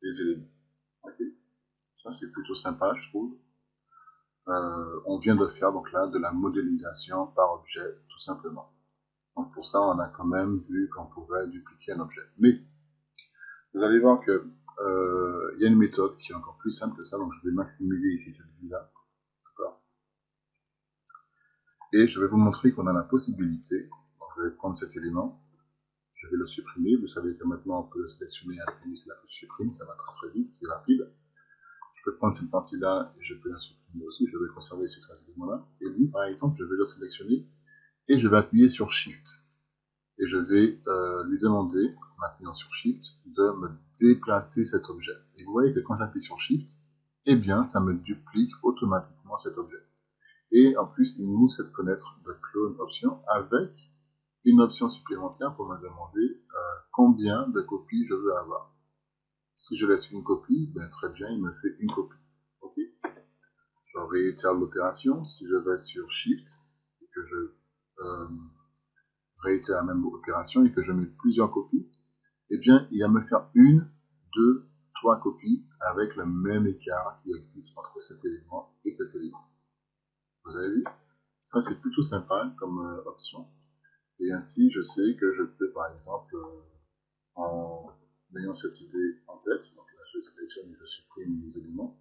des éléments. Okay. Ça, c'est plutôt sympa, je trouve. On vient de faire donc là de la modélisation par objet, tout simplement. Donc pour ça, on a quand même vu qu'on pouvait dupliquer un objet. Mais vous allez voir que y a une méthode qui est encore plus simple que ça. Donc je vais maximiser ici cette vue-là. Et je vais vous montrer qu'on a la possibilité. Donc je vais prendre cet élément. Je vais le supprimer. Vous savez que maintenant on peut le sélectionner, appuyer sur la touche supprime. Ça va très très vite, c'est rapide. Je peux prendre cette partie-là et je peux la supprimer aussi. Je vais conserver ces trois éléments-là. Et lui, par exemple, je vais le sélectionner et je vais appuyer sur Shift. Et je vais lui demander, en appuyant sur Shift, de me déplacer cet objet. Et vous voyez que quand j'appuie sur Shift, eh bien, ça me duplique automatiquement cet objet. Et en plus, il m'ouvre cette fenêtre de clone option avec une option supplémentaire pour me demander combien de copies je veux avoir. Si je laisse une copie, ben, très bien, il me fait une copie. Okay. Je réitère l'opération. Si je vais sur Shift et que je réitère la même opération et que je mets plusieurs copies, eh bien, il va me faire une, deux, trois copies avec le même écart qui existe entre cet élément et cet élément. Vous avez vu? Ça, c'est plutôt sympa comme option. Et ainsi, je sais que je peux, par exemple, en ayant cette idée en tête, donc là, je sélectionne et je supprime les éléments.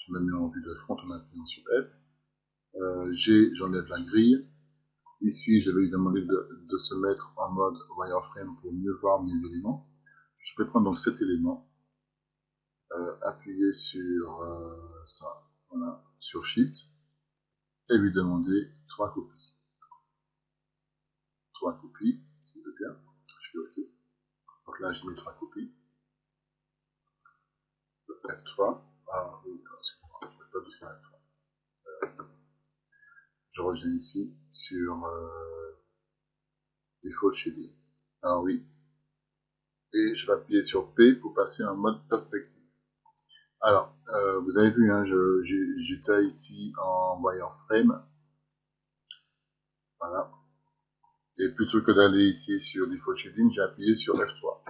Je me mets en vue de front en appuyant sur F. G, j'enlève la grille. Ici, je vais lui demander de se mettre en mode wireframe pour mieux voir mes éléments. Je peux prendre donc cet élément, appuyer sur ça, voilà, sur Shift, et lui demander 3 copies. 3 copies, s'il veut bien. Je fais OK. Donc là, je mets 3 copies. F3. Ah oui, excusez-moi, je ne vais pas faire F3. Je reviens ici sur Default Shading. Ah oui. Et je vais appuyer sur P pour passer en mode perspective. Alors, vous avez vu, hein, j'étais ici en wireframe. Voilà. Et plutôt que d'aller ici sur Default Shading, j'ai appuyé sur F3.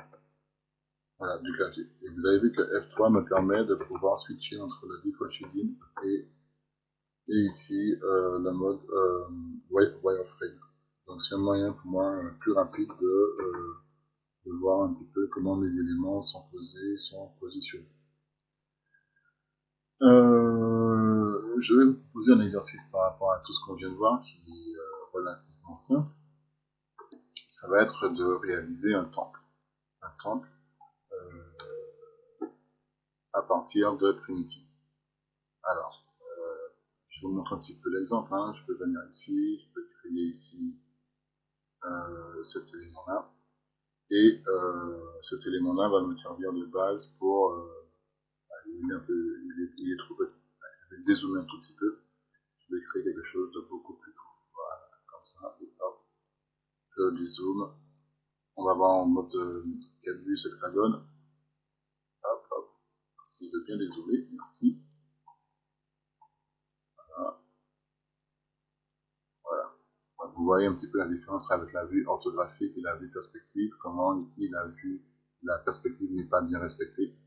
Voilà, du clavier. Et vous avez vu que F3 me permet de pouvoir switcher entre le Default Shading et ici le mode wireframe. Donc c'est un moyen pour moi plus rapide de voir un petit peu comment mes éléments sont posés, sont positionnés. Je vais vous proposer un exercice par rapport à tout ce qu'on vient de voir, qui est relativement simple. Ça va être de réaliser un temple. Un temple à partir de Primitives. Alors, je vous montre un petit peu l'exemple. Hein. Je peux venir ici, je peux créer ici cet élément-là. Et cet élément-là va me servir de base pour... il est trop petit. Je vais dézoomer un tout petit peu. Je vais créer quelque chose de beaucoup plus court. Voilà, comme ça. Et hop, je dézoome. On va voir en mode 4 vues ce que ça donne. Hop, hop. Essayez de bien dézoomer. Merci. Voilà. Voilà. Donc, vous voyez un petit peu la différence avec la vue orthographique et la vue perspective. Comment ici la perspective n'est pas bien respectée.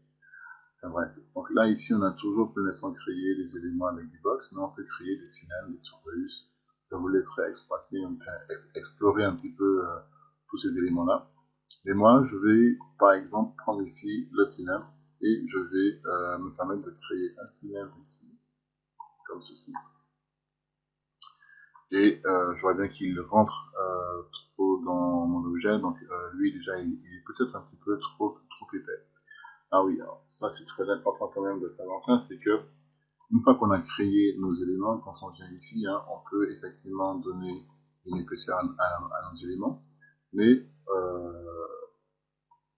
Enfin, bref. Donc là, ici, on a toujours pour l'instant créé des éléments avec du box, mais on peut créer des cylindres, des tourbus. Je vous laisserai exploiter, enfin, explorer un petit peu tous ces éléments-là. Et moi, je vais, par exemple, prendre ici le cylindre et je vais me permettre de créer un cylindre ici, comme ceci. Et je vois bien qu'il rentre trop dans mon objet, donc lui, déjà, il est peut-être un petit peu trop épais. Ah oui, alors ça c'est très important quand même de savoir ça, c'est que une fois qu'on a créé nos éléments, quand on vient ici, hein, on peut effectivement donner une épaisseur à nos éléments, mais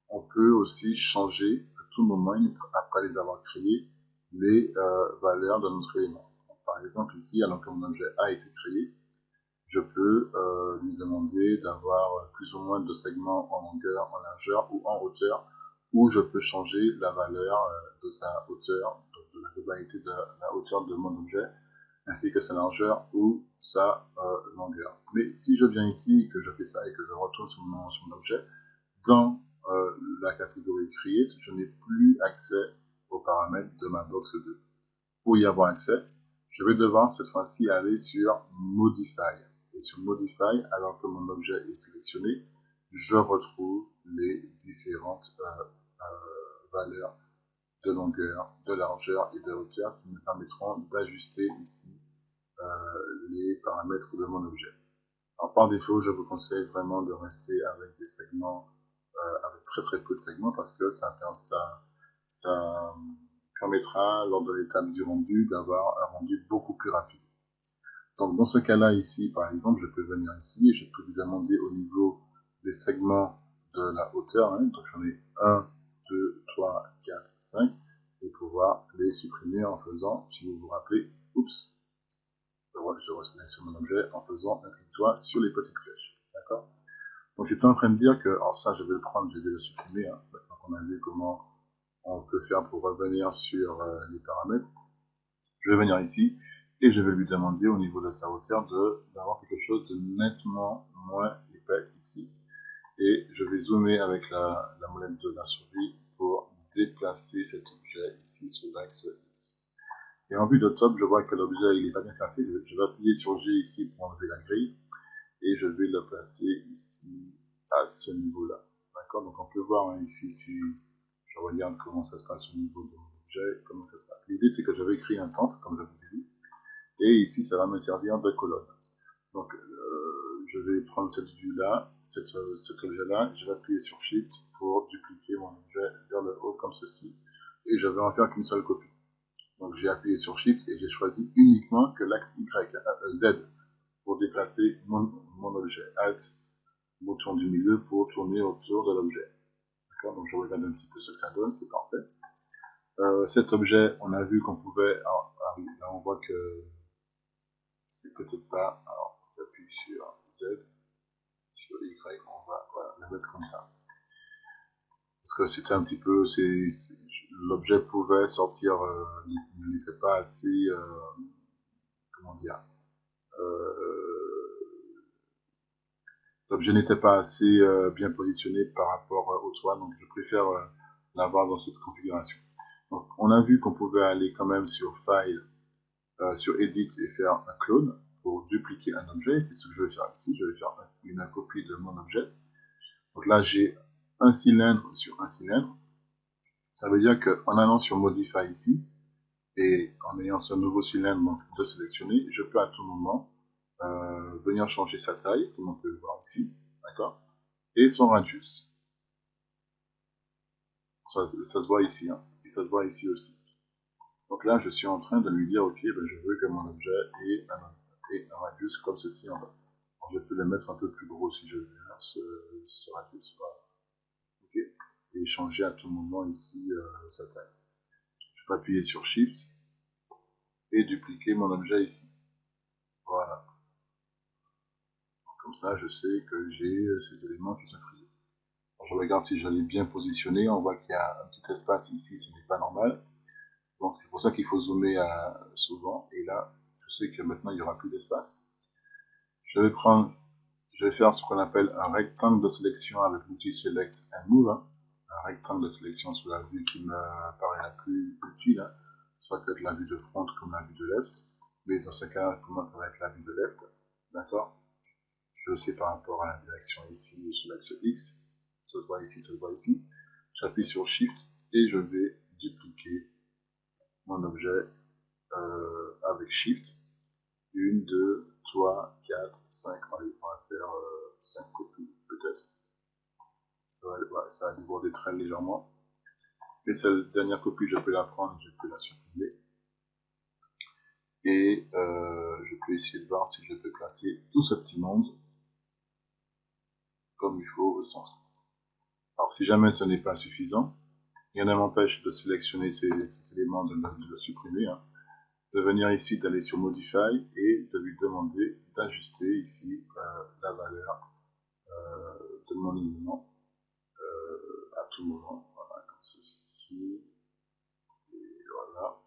on peut aussi changer à tout moment, après les avoir créés, les valeurs de notre élément. Donc, par exemple ici, alors que mon objet a été créé, je peux lui demander d'avoir plus ou moins de segments en longueur, en largeur ou en hauteur, ou je peux changer la valeur de sa hauteur, de la globalité de la hauteur de mon objet, ainsi que sa largeur ou sa longueur. Mais si je viens ici, que je fais ça et que je retourne sur mon objet, dans la catégorie Create, je n'ai plus accès aux paramètres de ma box 2. Pour y avoir accès, je vais devoir cette fois-ci aller sur Modify. Et sur Modify, alors que mon objet est sélectionné, je retrouve les différentes valeurs de longueur, de largeur et de hauteur qui me permettront d'ajuster ici les paramètres de mon objet. Alors, par défaut, je vous conseille vraiment de rester avec des segments, avec très peu de segments, parce que ça permettra, lors de l'étape du rendu, d'avoir un rendu beaucoup plus rapide. Donc, dans ce cas-là, ici, par exemple, je peux venir ici et je peux lui demander au niveau des segments de la hauteur, hein, donc j'en ai 1, 2, 3, 4, 5, et pouvoir les supprimer en faisant, si vous vous rappelez, oups, je resélectionne mon objet en faisant un clic droit sur les petites flèches. D'accord? Donc, j'étais en train de dire que, alors ça, je vais le prendre, je vais le supprimer, hein, maintenant qu'on a vu comment on peut faire pour revenir sur les paramètres. Je vais venir ici et je vais lui demander au niveau de sa hauteur d'avoir quelque chose de nettement moins épais ici. Et je vais zoomer avec la molette de la souris pour déplacer cet objet ici sur l'axe X. Et en vue de top, je vois que l'objet il n'est pas bien placé. Je vais appuyer sur G ici pour enlever la grille et je vais le placer ici à ce niveau-là. D'accord? Donc on peut voir hein, ici si je regarde comment ça se passe au niveau de mon objet, comment ça se passe. L'idée c'est que je vais créer un temple, comme je vous ai dit, et ici ça va me servir de colonne. Donc je vais prendre cette vue-là, cet objet-là, je vais appuyer sur Shift pour dupliquer mon objet vers le haut comme ceci, et je vais en faire qu'une seule copie. Donc j'ai appuyé sur Shift et j'ai choisi uniquement que l'axe Z pour déplacer mon objet. Alt, bouton du milieu pour tourner autour de l'objet. Donc je regarde un petit peu ce que ça donne, c'est parfait. Cet objet, on a vu qu'on pouvait... Alors, là on voit que c'est peut-être pas... Alors j'appuie sur Z, sur Y, on va voilà, le mettre comme ça. Parce que c'était un petit peu... L'objet pouvait sortir, il n'était pas assez... comment dire l'objet n'était pas assez bien positionné par rapport au toit, donc je préfère l'avoir dans cette configuration. Donc on a vu qu'on pouvait aller quand même sur File, sur Edit et faire un clone pour dupliquer un objet. C'est ce que je vais faire ici. Je vais faire une copie de mon objet. Donc là j'ai un cylindre sur un cylindre. Ça veut dire qu'en allant sur Modify ici et en ayant ce nouveau cylindre donc, de sélectionner, je peux à tout moment venir changer sa taille, comme on peut le voir ici, d'accord, et son radius. Ça se voit ici, hein, et ça se voit ici aussi. Donc là, je suis en train de lui dire, ok, ben, je veux que mon objet ait un radius comme ceci en bas. Alors, je peux le mettre un peu plus gros si je veux, hein, ce radius, voilà. Okay. Et changer à tout moment ici sa taille. Je peux appuyer sur Shift et dupliquer mon objet ici. Voilà. Comme ça, je sais que j'ai ces éléments qui sont pris. Je regarde si je l'ai bien positionné. On voit qu'il y a un petit espace ici, ce n'est pas normal. Donc c'est pour ça qu'il faut zoomer souvent. Et là, je sais que maintenant il n'y aura plus d'espace. Je vais faire ce qu'on appelle un rectangle de sélection avec l'outil Select and Move. Hein. Un rectangle de sélection sur la vue qui me paraît la plus utile. Hein. Soit peut-être la vue de front comme la vue de left. Mais dans ce cas, pour moi, ça va être la vue de left. D'accord? Je sais par rapport à la direction ici sur l'axe X. Ça se voit ici, ça se voit ici. J'appuie sur Shift et je vais dupliquer mon objet avec Shift. 1, 2, 3, 4, 5. Allez, on va faire 5 copies peut-être. Ça va déborder très légèrement. Et cette dernière copie, je peux la prendre, je peux la supprimer. Et je peux essayer de voir si je peux placer tout ce petit monde comme il faut au centre. Alors si jamais ce n'est pas suffisant, rien ne m'empêche de sélectionner cet élément, de le supprimer. Hein. de venir ici, d'aller sur Modify et de lui demander d'ajuster ici la valeur de mon élément à tout moment, voilà, comme ceci, et voilà.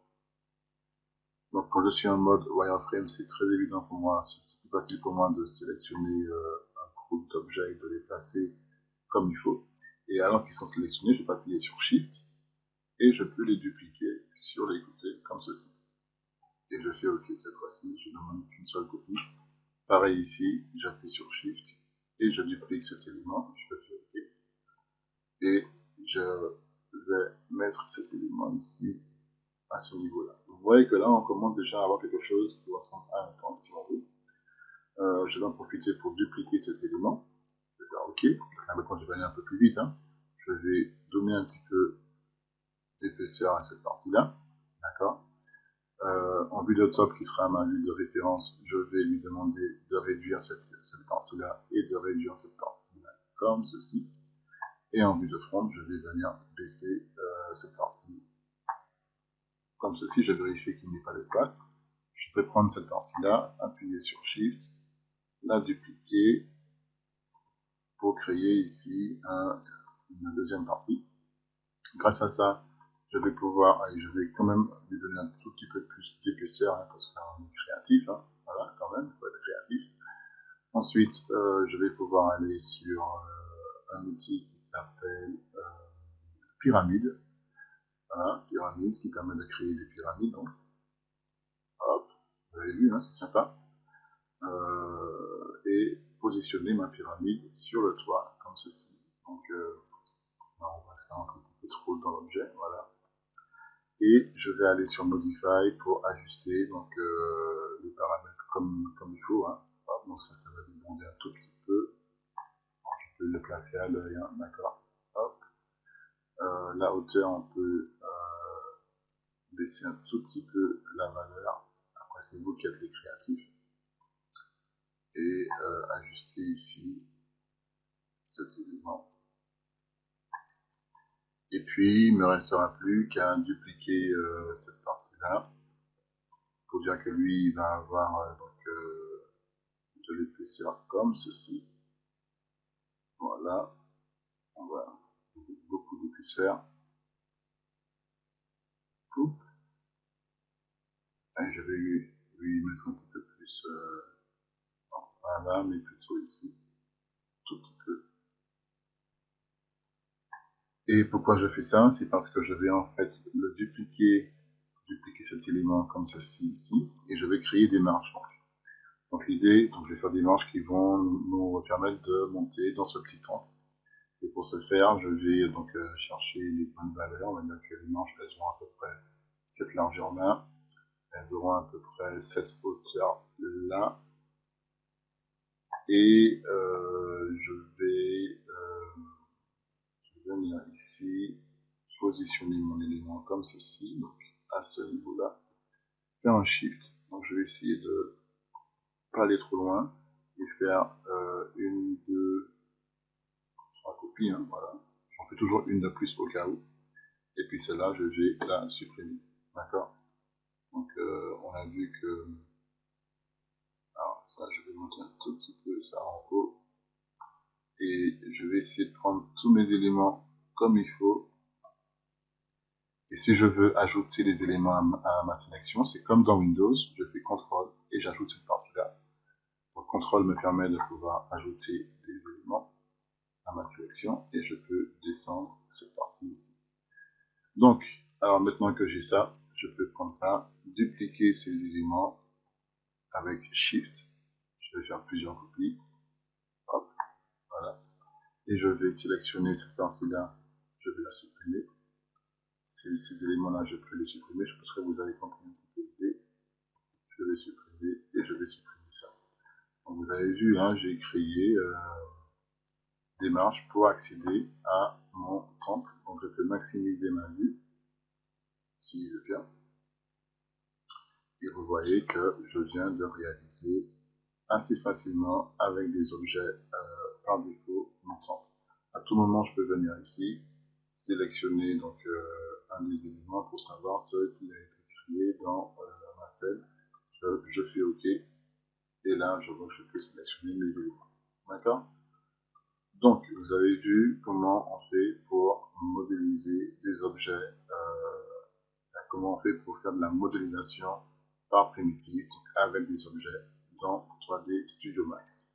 Donc quand je suis en mode wireframe, c'est très évident pour moi, c'est plus facile pour moi de sélectionner un groupe d'objets et de les placer comme il faut. Et alors qu'ils sont sélectionnés, je peux appuyer sur Shift et je peux les dupliquer sur les côtés comme ceci. Et je fais OK cette fois-ci, je ne demande qu'une seule copie. Pareil ici, j'appuie sur Shift et je duplique cet élément, je fais OK. Et je vais mettre cet élément ici à ce niveau-là. Vous voyez que là, on commence déjà à avoir quelque chose qui ressemble à un temple, si on veut. Je vais en profiter pour dupliquer cet élément. Je vais faire OK. Là, maintenant, je vais aller un peu plus vite. Hein. Je vais donner un petit peu d'épaisseur à cette partie-là. D'accord. En vue de top, qui sera ma vue de référence, je vais lui demander de réduire cette partie-là et de réduire cette partie-là comme ceci. Et en vue de front, je vais venir baisser cette partie comme ceci. Je vérifie qu'il n'y ait pas d'espace. Je peux prendre cette partie-là, appuyer sur Shift, la dupliquer pour créer ici une deuxième partie. Grâce à ça, je vais pouvoir, et je vais quand même lui donner un tout petit peu plus d'épaisseur, hein, parce qu'on est créatif, hein, voilà, quand même, il faut être créatif. Ensuite, je vais pouvoir aller sur un outil qui s'appelle Pyramide. Voilà, Pyramide, qui permet de créer des pyramides. Donc, hop, vous avez vu, hein, c'est sympa. Et positionner ma pyramide sur le toit, comme ceci. Donc, on va ça un petit peu trop dans l'objet, voilà. Et je vais aller sur Modify pour ajuster donc, les paramètres comme il faut. Hein. Hop, donc ça va demander un tout petit peu. Alors, je peux le placer à l'œil, hein, d'accord. Hop. La hauteur, on peut baisser un tout petit peu la valeur. Après, c'est vous qui êtes les créatifs. Et ajuster ici cet élément. Et puis, il ne me restera plus qu'à dupliquer cette partie-là pour dire que lui, il va avoir de l'épaisseur comme ceci. Voilà, on va beaucoup d'épaisseur. Et je vais lui mettre un petit peu plus, voilà, mais plutôt ici, tout petit peu. Et pourquoi je fais ça? C'est parce que je vais en fait le dupliquer cet élément comme ceci ici, et je vais créer des marches. Donc l'idée, donc je vais faire des marches qui vont nous permettre de monter dans ce petit temple. Et pour ce faire, je vais donc chercher les bonnes valeurs. On va dire que les marches, elles ont à peu près cette largeur-là. Elles auront à peu près cette hauteur-là. Et je vais venir ici, positionner mon élément comme ceci, donc à ce niveau-là, faire un shift. Donc je vais essayer de pas aller trop loin et faire une, deux, trois copies, hein, voilà. J'en fais toujours une de plus au cas où. Et puis celle-là, je vais la supprimer. D'accord. Donc on a vu que... Alors ça, je vais monter un tout petit peu ça en haut. Et je vais essayer de prendre tous mes éléments comme il faut. Et si je veux ajouter les éléments à ma sélection, c'est comme dans Windows, je fais CTRL et j'ajoute cette partie-là. Donc CTRL me permet de pouvoir ajouter des éléments à ma sélection et je peux descendre cette partie ici. Donc, alors maintenant que j'ai ça, je peux prendre ça, dupliquer ces éléments avec Shift. Je vais faire plusieurs copies. Hop, voilà. Et je vais sélectionner cette partie-là, je vais la supprimer. Ces éléments-là, je peux les supprimer. Je pense que vous avez compris un petit peu l'idée. Je vais supprimer et je vais supprimer ça. Donc vous avez vu, hein, j'ai créé des marches pour accéder à mon temple. Donc je peux maximiser ma vue, si je viens. Et vous voyez que je viens de réaliser assez facilement avec des objets par défaut mon temple. À tout moment, je peux venir ici, sélectionner donc un des éléments pour savoir ce qui a été créé dans ma scène, je fais OK, et là, je peux sélectionner mes éléments. D'accord? Donc, vous avez vu comment on fait pour modéliser des objets, comment on fait pour faire de la modélisation par primitive avec des objets dans 3D Studio Max.